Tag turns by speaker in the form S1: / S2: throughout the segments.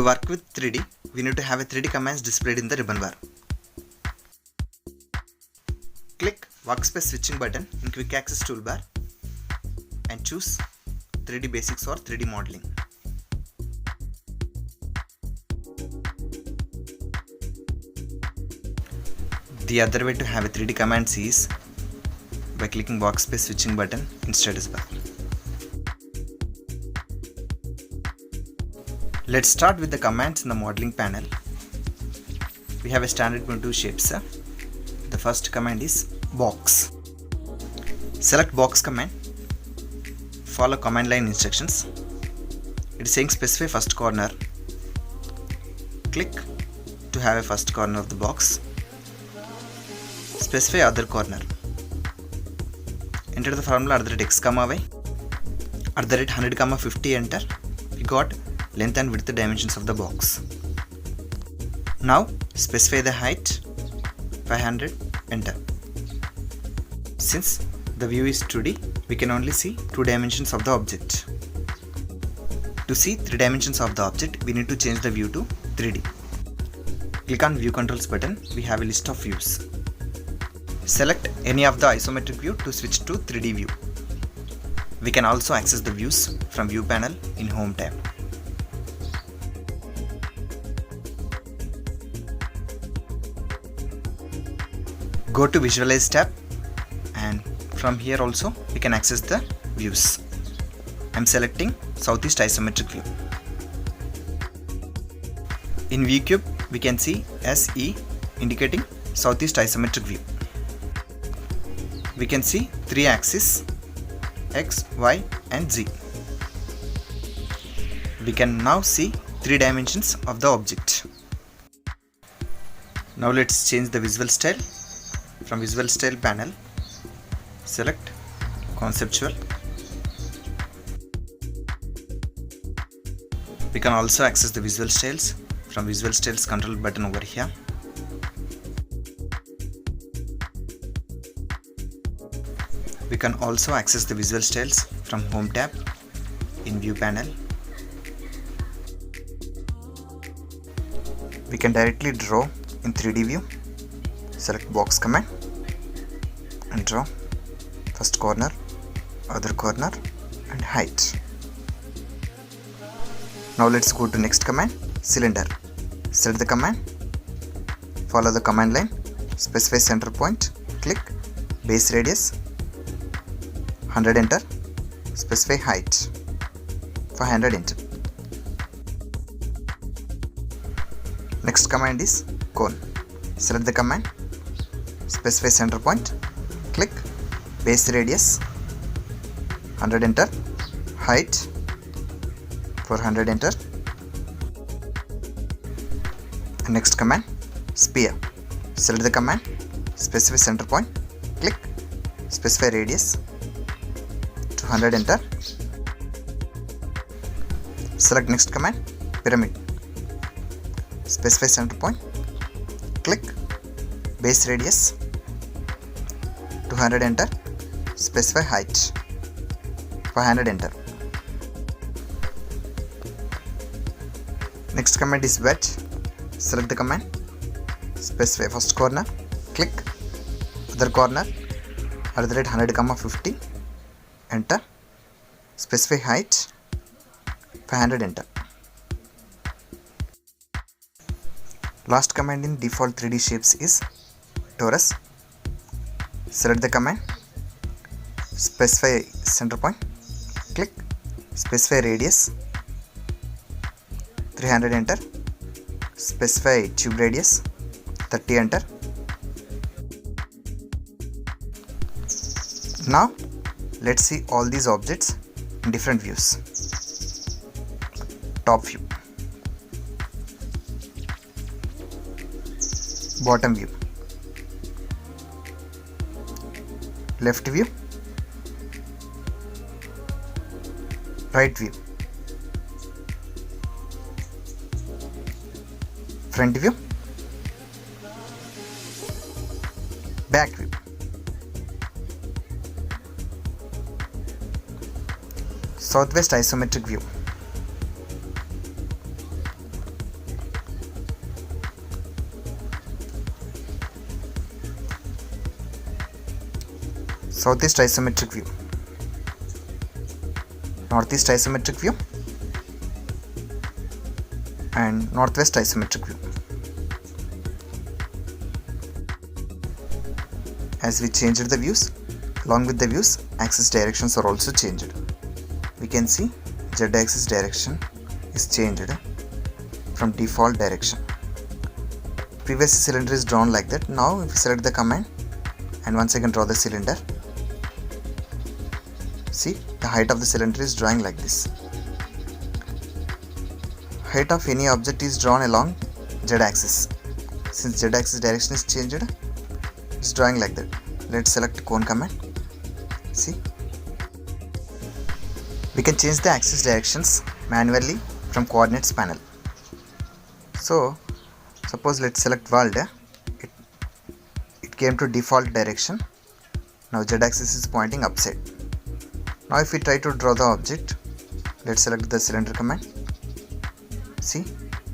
S1: work with 3D, we need to have a 3D commands displayed in the ribbon bar. Click Workspace Switching button in Quick Access toolbar and choose 3D Basics or 3D Modeling. The other way to have a 3D commands is by clicking Workspace Switching button in Status bar. Let's start with the commands in the modeling panel. We have a standard primitive shapes. The first command is box. Select box command. Follow command line instructions. It is saying specify first corner. Click to have a first corner of the box. Specify other corner. Enter the formula @x, y, @100, 50. Enter. We got length and width dimensions of the box. Now specify the height 500. Enter. Since the view is 2D, we can only see 2 dimensions of the object. To see 3 dimensions of the object, we need to change the view to 3D. Click on View Controls button. We have a list of views. Select any of the isometric view to switch to 3D view. We can also access the views from View panel in Home tab. Go to Visualize tab, and from here also we can access the views. I am selecting Southeast Isometric View. In ViewCube we can see SE indicating Southeast Isometric View. We can see 3 axes X, Y and Z. We can now see 3 dimensions of the object. Now let's change the visual style. From Visual Style panel, select Conceptual. We can also access the visual styles from Visual Styles control button over here. We can also access the visual styles from Home tab in View panel. We can directly draw in 3D view. Select box command and draw first corner, other corner and height. Now let's go to next command, cylinder. Select the command, follow the command line, specify center point, click base radius 100. Enter. Specify height 500. Enter. Next command is cone. Select the command, specify center point, click base radius 100. Enter. Height 400. Enter. And next command, sphere. Select the command, specify center point, click specify radius 200. Enter. Select next command, pyramid. Specify center point, click base radius 200. Enter. Specify height 500. Enter. Next command is wedge. Select the command, specify first corner, click other corner @100, 50. Enter. Specify height 500. Enter. Last command in default 3D shapes is Torus. Select the command, specify center point, click specify radius 300. Enter. Specify tube radius 30. Enter. Now let's see all these objects in different views. Top view, bottom view, left view, right view, front view, back view. Southwest isometric view, southeast isometric view, northeast isometric view, and northwest isometric view. As we changed the views, along with the views, axis directions are also changed. We can see z-axis direction is changed from default direction. Previous cylinder is drawn like that. Now if we select the command and once again draw the cylinder, see the height of the cylinder is drawing like this. Height of any object is drawn along z-axis. Since z-axis direction is changed, it's drawing like that. Let's select cone command. See, we can change the axis directions manually from coordinates panel. So suppose let's select world. It came to default direction. Now z-axis is pointing upside. Now if we try to draw the object, let's select the cylinder command. See,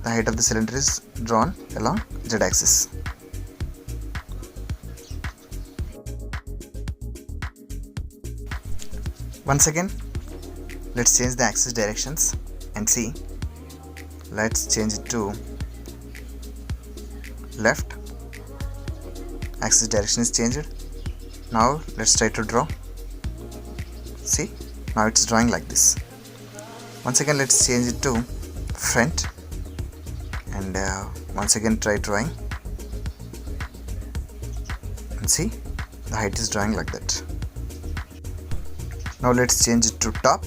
S1: the height of the cylinder is drawn along z-axis. Once again, let's change the axis directions and see. Let's change it to left. Axis direction is changed. Now let's try to draw. See, now it's drawing like this. Once again, let's change it to front and once again try drawing and see, the height is drawing like that. Now let's change it to top